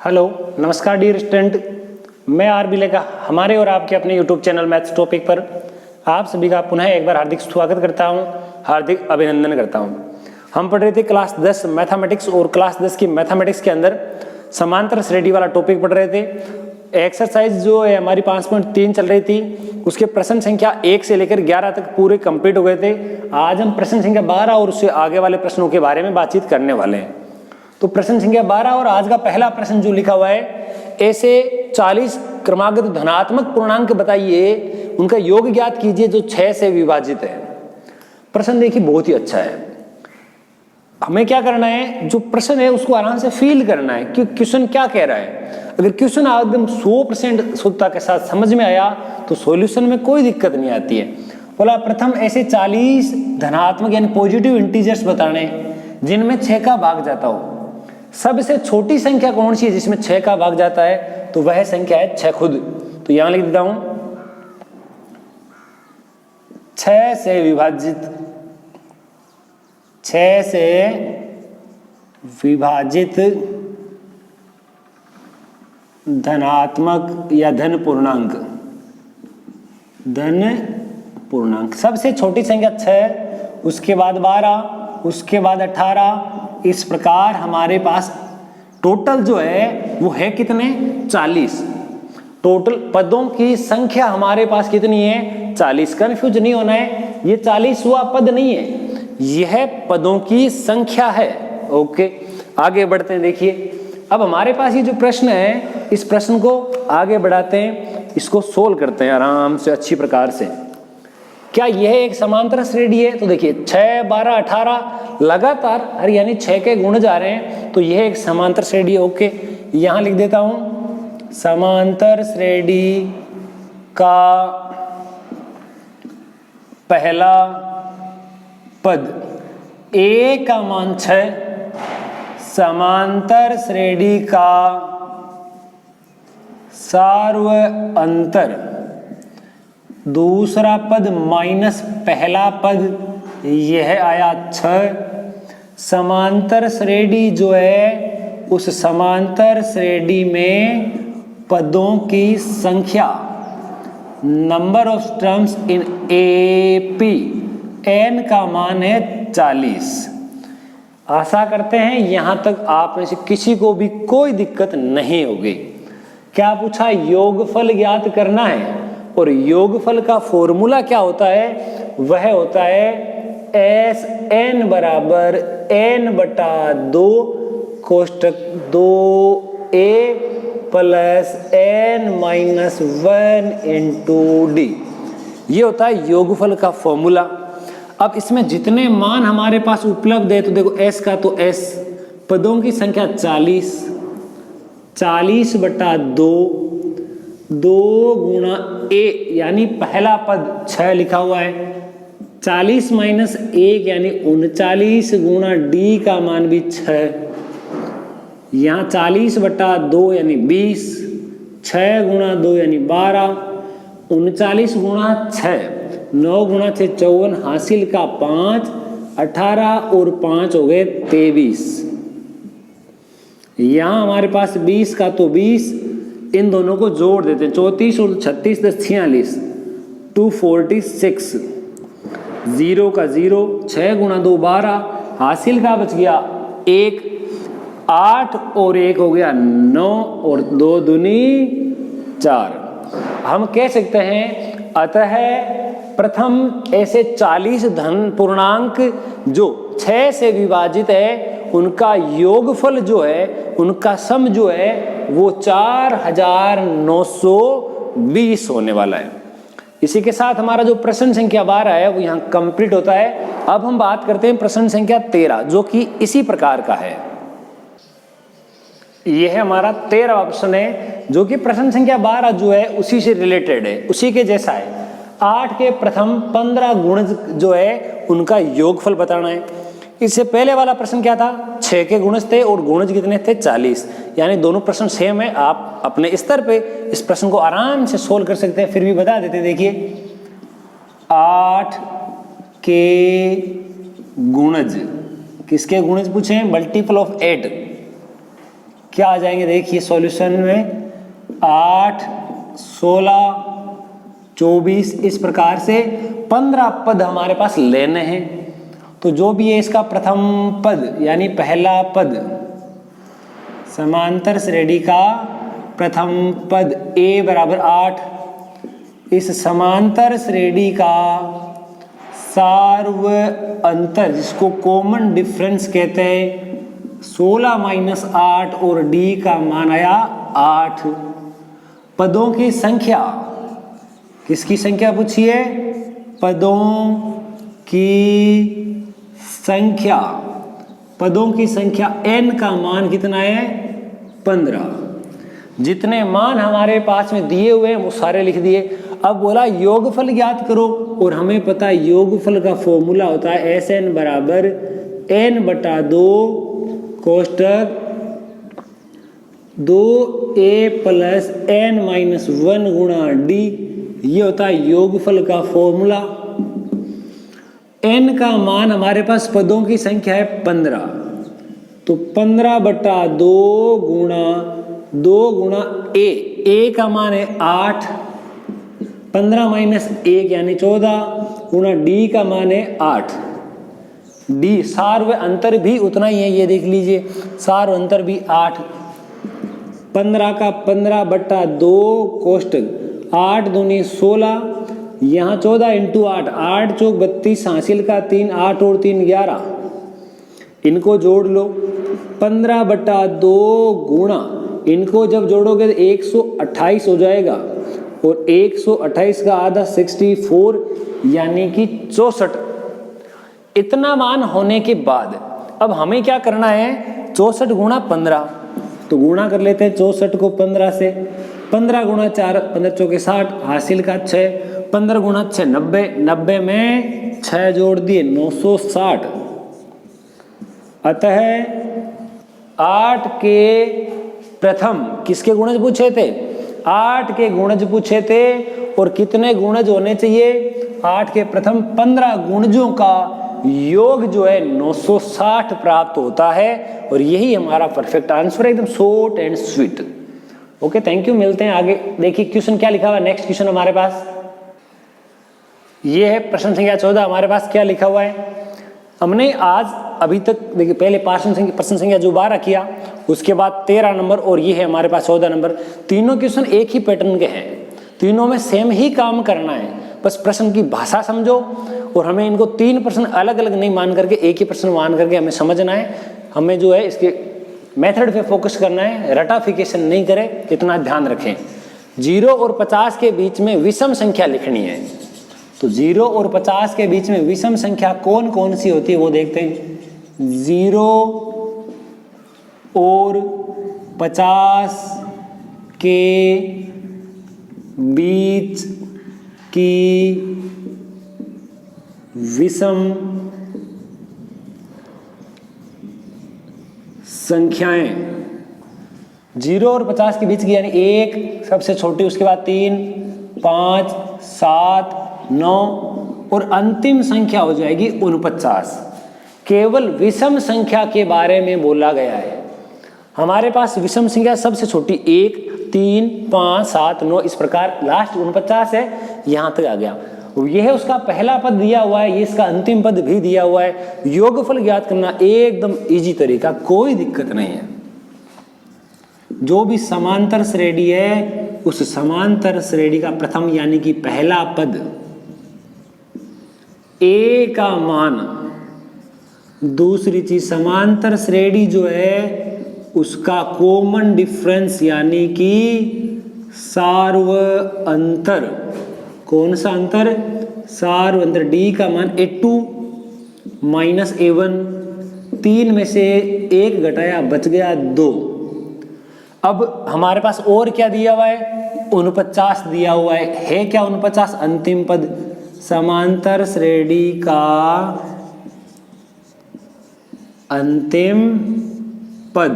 Hello नमस्कार dear student, मैं R B लेगा हमारे और आपके अपने यूट्यूब चैनल मैथ्स टॉपिक पर आप सभी का पुनः एक बार हार्दिक स्वागत करता हूं, हार्दिक अभिनंदन करता हूं। हम पढ़ रहे थे क्लास 10 मैथमेटिक्स और क्लास 10 की मैथमेटिक्स के अंदर समांतर श्रेणी वाला टॉपिक पढ़ रहे थे। एक्सरसाइज जो है हमारी 5.3 चल रही थी, उसके प्रश्न संख्या 1 से लेकर 11 तक पूरे कंप्लीट हो गए थे। आज हम प्रश्न संख्या 12 और उससे आगे वाले प्रश्नों के बारे में बातचीत करने वाले हैं। तो प्रश्न संख्या 12 और आज का पहला प्रश्न जो लिखा हुआ है, ऐसे 40 क्रमागत धनात्मक पूर्णांक बताइए, उनका योग ज्ञात कीजिए जो 6 से विभाजित है। प्रश्न देखिए बहुत ही अच्छा है। हमें क्या करना है, जो प्रश्न है उसको आराम से फील करना है कि क्वेश्चन क्या कह रहा है। अगर क्वेश्चन एकदम 100% शुद्धता के साथ समझ में आया तो सॉल्यूशन में कोई दिक्कत नहीं आती है। बोला प्रथम ऐसे 40 धनात्मक यानी पॉजिटिव इंटीजर्स बताने जिनमें 6 का भाग जाता हो। सबसे छोटी संख्या कौन सी है जिसमें 6 का भाग जाता है, तो वह संख्या है 6 खुद। तो यहां लिख देता हूं 6 से विभाजित, 6 से विभाजित धनात्मक या धन पूर्णांक, धन पूर्णांक। सबसे छोटी संख्या 6, उसके बाद 12, उसके बाद 18। इस प्रकार हमारे पास टोटल जो है वो है कितने, 40। टोटल पदों की संख्या हमारे पास कितनी है, 40। कंफ्यूज नहीं होना है, ये 40वां पद नहीं है, यह पदों की संख्या है। ओके, आगे बढ़ते हैं। देखिए अब हमारे पास ये जो प्रश्न है, इस प्रश्न को आगे बढ़ाते हैं, इसको सोल्व करते हैं आराम से अच्छी प्रकार से। क्या यह एक समांतर श्रेणी है? तो देखिए 6, 12, 18 लगातार यानी 6 के गुण जा रहे हैं, तो यह एक समांतर श्रेणी है। ओके, यहां लिख देता हूं समांतर श्रेणी का पहला पद ए का मान 6, समांतर श्रेणी का सार्वअंतर दूसरा पद माइनस पहला पद, यह आया 6। समांतर श्रेणी जो है उस समांतर श्रेणी में पदों की संख्या, number of terms in AP, n का मान है 40। आशा करते हैं यहां तक आप में से किसी को भी कोई दिक्कत नहीं होगी। क्या पूछा, योगफल ज्ञात करना है, और योगफल का फॉर्मूला क्या होता है, वह होता है एस एन बराबर एन बटा 2 कोष्टक 2a plus n minus 1 into d. ये होता है योगफल का फॉर्मूला। अब इसमें जितने मान हमारे पास उपलब्ध है, तो देखो एस का तो एस, पदों की संख्या 40, 40 बटा 2 गुणा ए यानी पहला पद 6 लिखा हुआ है, 40 माइनस 1 यानी 39 गुणा डी का मान भी 6, यहाँ 40 बटा 2 यानी 20, 6 गुणा 2 यानी 12, 39 गुणा 6, 9 गुणा 6 54, हासिल का 5, 18 और 5 हो गए 23। यहाँ हमारे पास 20 का तो 20, इन दोनों को जोड़ देते हैं, 34 और 36 10 46, 246, 0 का 0, 6 गुणा 2 12, हासिल का बच गया 1, 8 और 1 हो गया 9 और 2 दूनी 4। हम कह सकते हैं अतः प्रथम ऐसे 40 धन पूर्णांक जो 6 से विभाजित है, उनका योगफल जो है, उनका सम जो है वो 4920 होने वाला है। इसी के साथ हमारा जो प्रश्न संख्या 12 है वो यहाँ कंप्लीट होता है। अब हम बात करते हैं प्रश्न संख्या 13, जो कि इसी प्रकार का है। यह हमारा 13वां प्रश्न है, जो कि प्रश्न संख्या 12 जो है उसी से रिलेटेड है, उसी के जैसा है। 8 के प्रथम 15 गुणज जो है उनका योगफल बताना है। इससे पहले वाला प्रश्न क्या था, 6 के गुणज थे और गुणज कितने थे, 40। यानी दोनों प्रश्न सेम है। आप अपने स्तर पे इस प्रश्न को आराम से सोल्व कर सकते हैं। फिर भी बता देते हैं, देखिए 8 के गुणज, किसके गुणज पूछे हैं, मल्टीपल ऑफ 8, क्या आ जाएंगे, देखिए सॉल्यूशन में 8, 16, 24 इस प्रकार से 15 पद हमारे पास लेने हैं। तो जो भी है इसका प्रथम पद यानी पहला पद, समांतर श्रेणी का प्रथम पद a बराबर 8, इस समांतर श्रेणी का सार्व अंतर जिसको कॉमन डिफरेंस कहते हैं 16 माइनस 8 और d का मान आया 8। पदों की संख्या, किसकी संख्या पूछी है, पदों की संख्या, पदों की संख्या n का मान कितना है 15। जितने मान हमारे पास में दिए हुए हैं वो सारे लिख दिए। अब बोला योगफल ज्ञात करो, और हमें पता है योगफल का फॉर्मूला होता है Sn बराबर n/2 कोष्टक 2a प्लस n-1 गुणा d, ये होता है योगफल का फॉर्मूला। n का मान हमारे पास पदों की संख्या है 15, तो 15/2 गुणा 2 गुणा a का मान है 8, 15 माइनस 1 यानी 14 गुणा d का मान है 8। d सार्व अंतर भी उतना ही है, ये देख लीजिए सार्व अंतर भी 8। 15 का 15/2 कोष्टक 8 दूनी 16, यहाँ 14 इंटू 8, 8 चौक 32, हासिल का 3, 8 और 3 11, इनको जोड़ लो। 15/2 गुणा, इनको जब जोड़ोगे तो 128 हो जाएगा, और 128 का आधा 64 यानी कि 64। इतना मान होने के बाद अब हमें क्या करना है, 64 गुणा 15, तो गुणा कर लेते हैं 64 को 15 से। 15 गुणा 4, 15 चौके 60, हासिल का 6, 15 गुणा 6 90, 90 में 6 जोड़ दिए 960। अतः 8 के प्रथम किसके गुणज पूछे थे, 8 के गुणज पूछे थे, और कितने गुणज होने चाहिए, 8 के प्रथम 15 गुणजों का योग जो है 960 प्राप्त होता है, और यही हमारा परफेक्ट आंसर है, एकदम short and sweet. Okay, thank you, मिलते हैं आगे। देखिए क्वेश्चन क्या लिखा हुआ है, नेक्स्ट क्वेश्चन हमारे पास ये है प्रश्न संख्या 14। हमारे पास क्या लिखा हुआ है, हमने आज अभी तक देखिए पहले प्रश्न संख्या जो 12 किया, उसके बाद 13 नंबर, और ये है हमारे पास 14 नंबर। तीनों क्वेश्चन एक ही पैटर्न के हैं, तीनों में सेम ही काम करना है, बस प्रश्न की भाषा समझो, और हमें इनको 3 प्रश्न अलग अलग नहीं मान करके एक ही प्रश्न मान करके हमें समझना है। हमें जो है इसके मेथड पे फोकस करना है, रटाफिकेशन नहीं करें, इतना ध्यान रखें। 0 और 50 के बीच में विषम संख्या लिखनी है, तो 0 और 50 के बीच में विषम संख्या कौन कौन सी होती है वो देखते हैं। 0 और 50 के बीच की विषम संख्याएं, 0 और 50 के बीच की यानी 1 सबसे छोटी, उसके बाद 3, 5, 7, 9 और अंतिम संख्या हो जाएगी 49। केवल विषम संख्या के बारे में बोला गया है। हमारे पास विषम संख्या सबसे छोटी 1, 3, 5, 7, 9 इस प्रकार लास्ट 49 है, यहां तक आ गया। यह है उसका पहला पद दिया हुआ है, ये इसका अंतिम पद भी दिया हुआ है। योगफल ज्ञात करना एकदम इजी तरीका, कोई दिक्कत नहीं है। जो भी समांतर श्रेणी है उस समांतर श्रेणी का प्रथम यानी कि पहला पद ए का मान, दूसरी चीज समांतर श्रेणी जो है उसका कॉमन डिफरेंस यानी कि सार्व अंतर। कौन सा अंतर? सार्व अंतर। डी का मान A2 माइनस A1, 3 में से 1 घटाया बच गया 2। अब हमारे पास और क्या दिया हुआ है? 49 दिया हुआ है क्या 49? अंतिम पद समांतर श्रेणी का अंतिम पद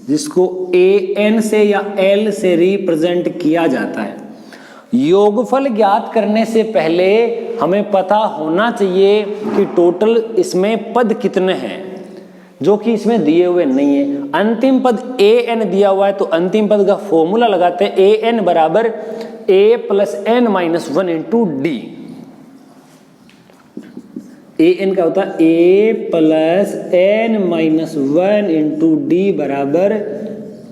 जिसको AN से या L से रिप्रेजेंट किया जाता है। योगफल ज्ञात करने से पहले हमें पता होना चाहिए कि टोटल इसमें पद कितने हैं। जो कि इसमें दिए हुए नहीं है। अंतिम पद an दिया हुआ है तो अंतिम पद का फॉर्मूला लगाते हैं, an बराबर a plus n minus 1 into D. an का होता है a plus n minus 1 into D बराबर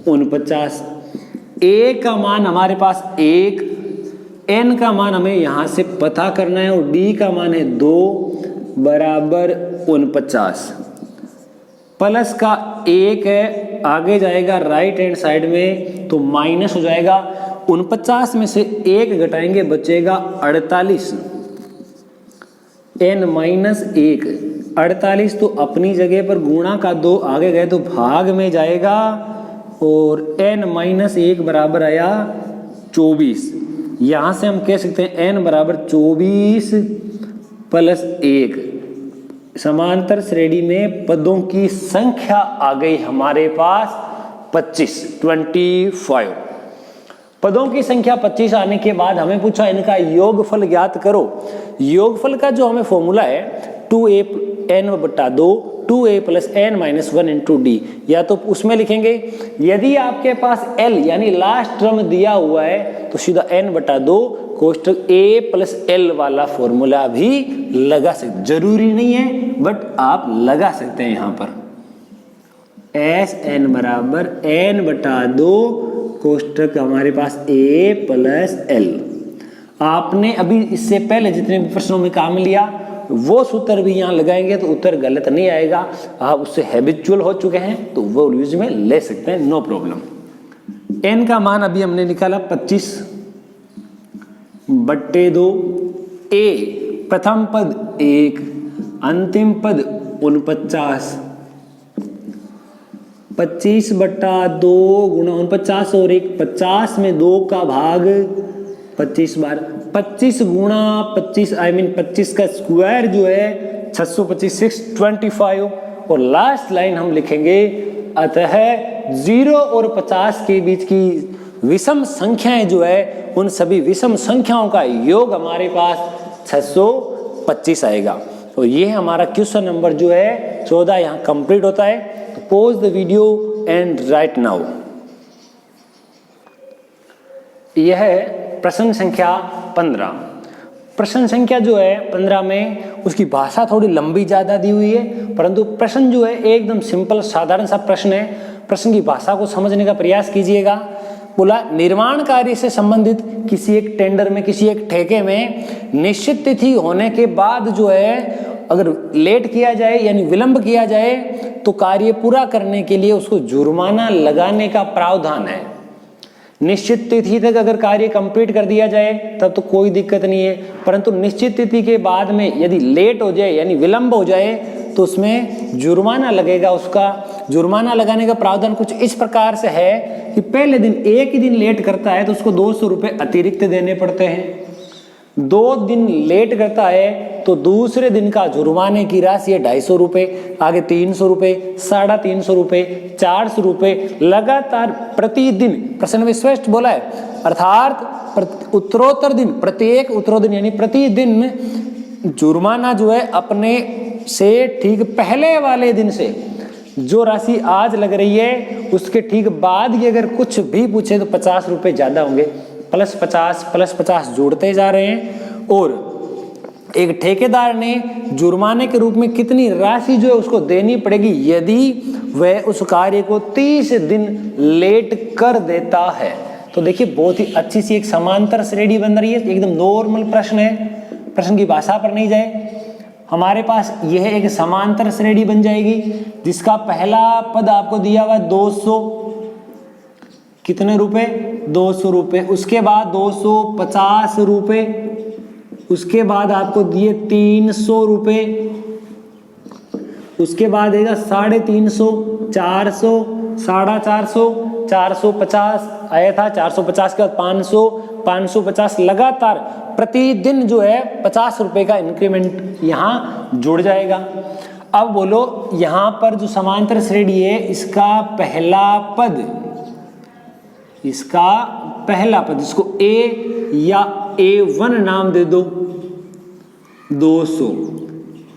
49। a का मान हमारे पास 1, n का मान हमें यहां से पता करना है और d का मान है 2 बराबर 49। प्लस का 1 है, आगे जाएगा राइट हैंड साइड में तो माइनस हो जाएगा। 49 में से 1 घटाएंगे बचेगा 48, n माइनस 1। 48 तो अपनी जगह पर गुणा का 2 आगे गए तो भाग में जाएगा और n माइनस 1 बराबर आया 24। यहां से हम कह सकते हैं n बराबर 24 प्लस 1। समांतर श्रेणी में पदों की संख्या आ गई हमारे पास 25। पदों की संख्या 25 आने के बाद हमें पूछा इनका योगफल ज्ञात करो। योगफल का जो हमें फॉर्मूला है 2an बटा 2 2a plus n minus 1 into D, या तो उसमें लिखेंगे, यदि आपके पास l यानी लास्ट टर्म दिया हुआ है तो सीधा n बटा 2 कोष्टक a प्लस l वाला फॉर्मूला भी लगा सकते, जरूरी नहीं है बट आप लगा सकते हैं। यहां पर Sn बराबर n बटा 2 कोष्टक हमारे पास a प्लस l। आपने अभी इससे पहले जितने भी प्रश्नों में काम लिया वो सूत्र भी यहाँ लगाएंगे तो उत्तर गलत नहीं आएगा। आप उससे हैबिचुअल हो चुके हैं तो वो यूज में ले सकते हैं, नो प्रॉब्लम। n का मान अभी हमने निकाला 25 बट्टे 2, a प्रथम पद 1, अंतिम पद 49, 25 बट्टा 2 गुणा 49 और 1, 50 में 2 का भाग 25 बार, 25 गुणा 25 25 का स्क्वायर जो है 625 625। और लास्ट लाइन हम लिखेंगे, अतः 0 और 50 के बीच की विषम संख्याएं जो है उन सभी विषम संख्याओं का योग हमारे पास 625 आएगा। तो ये हमारा क्वेश्चन नंबर जो है 14 यहाँ कंप्लीट होता है। तो pause the video and right now. यह है प्रश्न संख्या 15। प्रश्न संख्या जो है 15 में उसकी भाषा थोड़ी लंबी ज्यादा दी हुई है, परंतु प्रश्न जो है एकदम सिंपल साधारण सा प्रश्न है। प्रश्न की भाषा को समझने का प्रयास कीजिएगा। बोला, निर्माण कार्य से संबंधित किसी एक टेंडर में, किसी एक ठेके में निश्चित तिथि होने के बाद जो है अगर लेट किया जाए यानी विलंब किया जाए तो कार्य पूरा करने के लिए उसको जुर्माना लगाने का प्रावधान है। निश्चित तिथि तक अगर कार्य कंप्लीट कर दिया जाए तब तो कोई दिक्कत नहीं है, परंतु निश्चित तिथि के बाद में यदि लेट हो जाए यानी विलंब हो जाए तो उसमें जुर्माना लगेगा। उसका जुर्माना लगाने का प्रावधान कुछ इस प्रकार से है कि पहले दिन एक ही दिन लेट करता है तो उसको 200 रुपये अतिरिक्त देने पड़ते हैं। 2 दिन लेट करता है तो दूसरे दिन का जुर्माने की राशि है 250 रुपये, आगे 300 रुपये, 350 रुपये, 400 रुपये लगातार प्रतिदिन। प्रश्न में स्पष्ट बोला है, अर्थात उत्तरोत्तर दिन, प्रत्येक उत्तरोत्तर दिन यानी प्रतिदिन जुर्माना जो है अपने से ठीक पहले वाले दिन से जो राशि आज लग रही है उसके ठीक बाद ही अगर कुछ भी पूछे तो 50 रुपये ज्यादा होंगे, प्लस 50 जोड़ते जा रहे हैं। और एक ठेकेदार ने जुर्माने के रूप में कितनी राशि जो है उसको देनी पड़ेगी यदि वह उस कार्य को 30 दिन लेट कर देता है। तो देखिए बहुत ही अच्छी सी एक समांतर श्रेणी बन रही है, एकदम नॉर्मल प्रश्न है, प्रश्न की भाषा पर नहीं जाए। हमारे पास यह एक समांतर श्रेणी बन जाएगी जिसका पहला पद आपको दिया हुआ 200 कितने रुपए, 200 रुपए, उसके बाद 250 रुपए, उसके बाद आपको दिए 300 रुपए, उसके बाद देगा 350, 400, 450, 450 आया था, 450 के बाद 500, 550 लगातार प्रतिदिन जो है 50 रुपए का इंक्रीमेंट यहाँ जुड़ जाएगा। अब बोलो यहाँ पर जो समांतर श्रेणी है इसका पहला पद जिसको A या A1 नाम दे दो, 200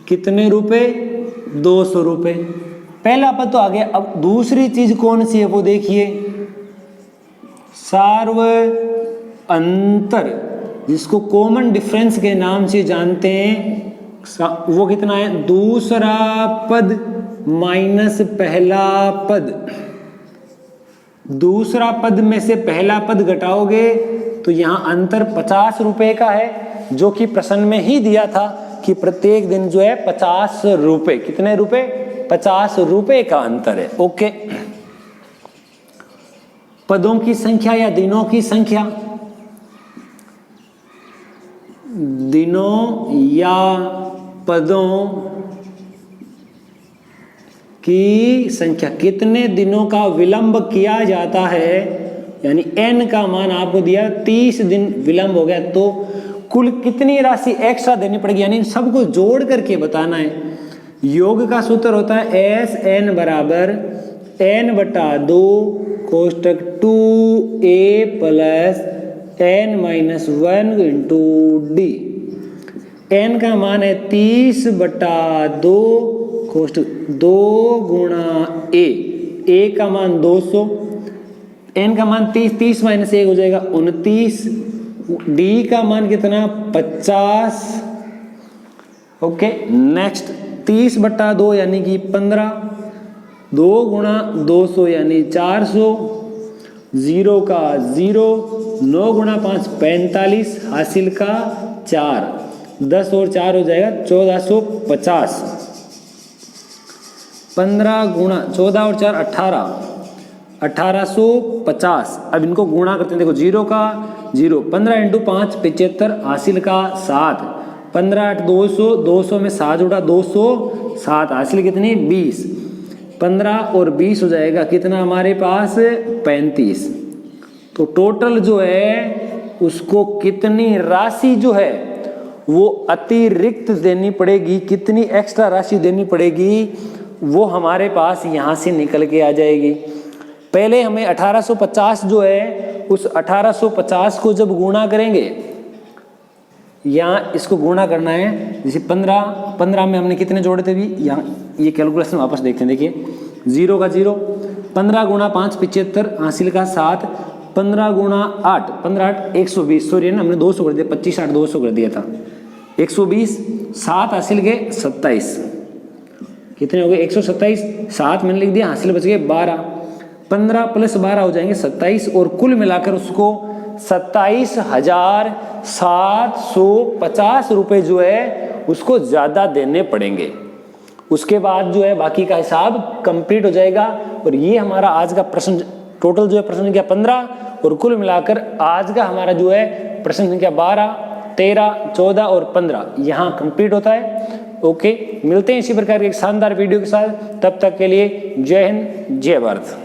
कितने रुपए, 200 रुपए। पहला पद तो आ गया। अब दूसरी चीज कौन सी है वो देखिए, सार्व अंतर, जिसको कॉमन डिफरेंस के नाम से जानते हैं, वो कितना है, दूसरा पद माइनस पहला पद। दूसरा पद में से पहला पद घटाओगे तो यहां अंतर 50 रुपए का है, जो कि प्रश्न में ही दिया था कि प्रत्येक दिन जो है 50 रुपए, कितने रुपए, 50 रुपए का अंतर है। ओके, पदों की संख्या या दिनों की संख्या, दिनों या पदों की संख्या, कितने दिनों का विलंब किया जाता है, यानी n का मान आपको दिया 30 दिन विलंब हो गया, तो कुल कितनी राशि एक्स्ट्रा देनी पड़ेगी, यानी सबको जोड़ करके बताना है। योग का सूत्र होता है SN बराबर n/2 कोष्टक 2a plus n-1 into d। n का मान है 30/2 कोष्टक 2 गुणा a का मान 200, n का मान 30, 30 माइनस 1 हो जाएगा 29, d का मान कितना 50। ओके, नेक्स्ट 30/2 यानी कि 15, 2 गुणा 200 यानी 400, 0 का 0, 9 गुणा 5 45, हासिल का 4, 10 और 4 हो जाएगा 1450, 15 गुणा 14 और 4 18, 1850। अब इनको गुणा करते हैं, देखो 0 का 0, 15 इंटू 5 75, हासिल का 7, 15 8 200, 200 में 7 जोड़ा 207, हासिल कितनी 20, 15 और 20 हो जाएगा कितना हमारे पास 35। तो टोटल जो है उसको कितनी राशि जो है वो अतिरिक्त देनी पड़ेगी, कितनी एक्स्ट्रा राशि देनी पड़ेगी वो हमारे पास यहाँ से निकल के आ जाएगी। पहले हमें 1850 जो है, उस 1850 को जब गुणा करेंगे, यहाँ इसको गुणा करना है, जैसे 15 में हमने कितने जोड़े थे भी, यहाँ ये कैलकुलेशन वापस देखते हैं। देखिए 0 का 0, 15 गुणा 5 75, हासिल का 7, 15 गुणा 8, 15 8 120, सॉरी ना हमने 200 कर दिया, 25 8 200 कर दिया था, 120, 7 हासिल के 27, कितने हो गए 127, 7 मैंने लिख दिया, हासिल बच गए 12, 15 प्लस 12 हो जाएंगे 27, और कुल मिलाकर उसको 27,750 रुपए जो है उसको ज्यादा देने पड़ेंगे। उसके बाद जो है बाकी का हिसाब कंप्लीट हो जाएगा। और ये हमारा आज का प्रश्न, टोटल जो है प्रश्न संख्या 15 और कुल मिलाकर आज का हमारा जो है प्रश्न संख्या 12, 13, 14 और 15 यहाँ कंप्लीट होता है। ओके, मिलते हैं इसी प्रकार के एक शानदार वीडियो के साथ, तब तक के लिए जय हिंद जय भारत।